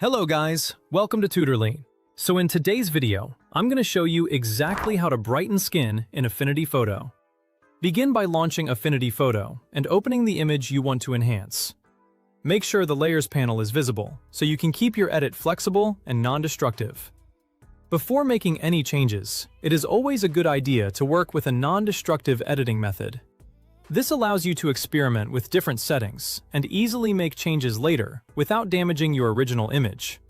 Hello guys, welcome to Tutorly. So in today's video, I'm going to show you exactly how to brighten skin in Affinity Photo. Begin by launching Affinity Photo and opening the image you want to enhance. Make sure the Layers panel is visible so you can keep your edit flexible and non-destructive. Before making any changes, it is always a good idea to work with a non-destructive editing method. This allows you to experiment with different settings and easily make changes later without damaging your original image.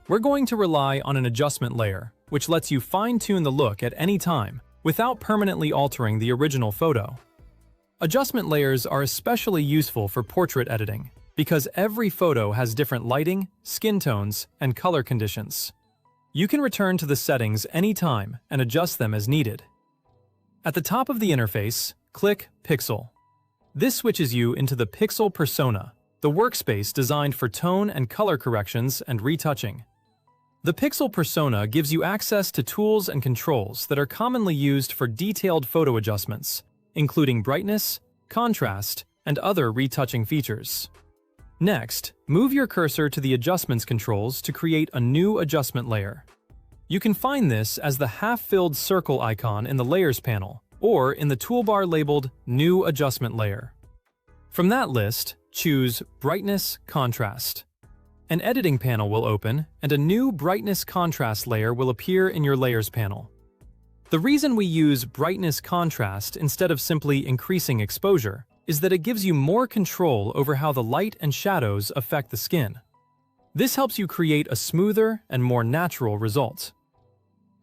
We're going to rely on an adjustment layer, which lets you fine-tune the look at any time without permanently altering the original photo. Adjustment layers are especially useful for portrait editing because every photo has different lighting, skin tones, and color conditions. You can return to the settings anytime and adjust them as needed. At the top of the interface, click Pixel. This switches you into the Pixel persona, the workspace designed for tone and color corrections and retouching. The Pixel persona gives you access to tools and controls that are commonly used for detailed photo adjustments, including brightness, contrast, and other retouching features. Next, move your cursor to the Adjustments controls to create a new adjustment layer. You can find this as the half-filled circle icon in the Layers panel, or in the toolbar labeled New Adjustment Layer. From that list, choose Brightness Contrast. An editing panel will open, and a new Brightness Contrast layer will appear in your Layers panel. The reason we use Brightness Contrast instead of simply increasing exposure is that it gives you more control over how the light and shadows affect the skin. This helps you create a smoother and more natural result.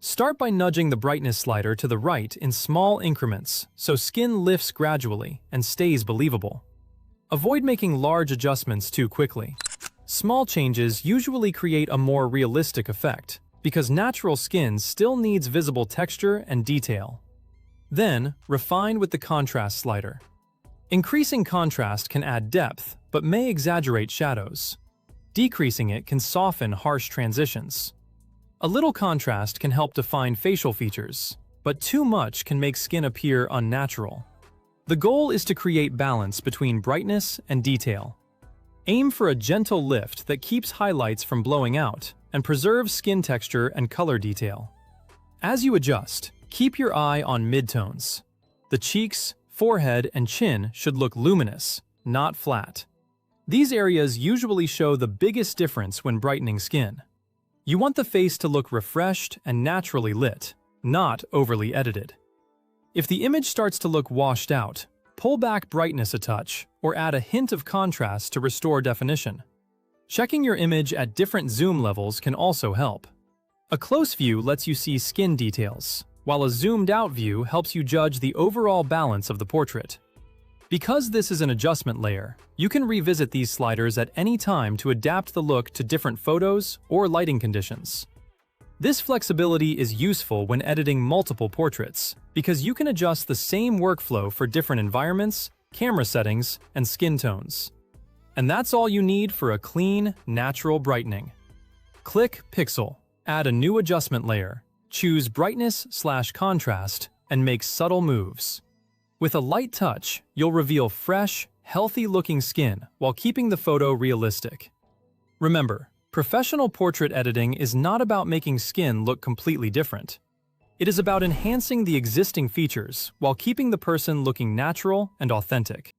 Start by nudging the brightness slider to the right in small increments so skin lifts gradually and stays believable. Avoid making large adjustments too quickly. Small changes usually create a more realistic effect because natural skin still needs visible texture and detail. Then, refine with the contrast slider. Increasing contrast can add depth but may exaggerate shadows. Decreasing it can soften harsh transitions. A little contrast can help define facial features, but too much can make skin appear unnatural. The goal is to create balance between brightness and detail. Aim for a gentle lift that keeps highlights from blowing out and preserves skin texture and color detail. As you adjust, keep your eye on midtones. The cheeks, forehead, and chin should look luminous, not flat. These areas usually show the biggest difference when brightening skin. You want the face to look refreshed and naturally lit, not overly edited. If the image starts to look washed out, pull back brightness a touch or add a hint of contrast to restore definition. Checking your image at different zoom levels can also help. A close view lets you see skin details, while a zoomed-out view helps you judge the overall balance of the portrait. Because this is an adjustment layer, you can revisit these sliders at any time to adapt the look to different photos or lighting conditions. This flexibility is useful when editing multiple portraits, because you can adjust the same workflow for different environments, camera settings, and skin tones. And that's all you need for a clean, natural brightening. Click Pixel, add a new adjustment layer, choose Brightness/Contrast, and make subtle moves. With a light touch, you'll reveal fresh, healthy-looking skin while keeping the photo realistic. Remember, professional portrait editing is not about making skin look completely different. It is about enhancing the existing features while keeping the person looking natural and authentic.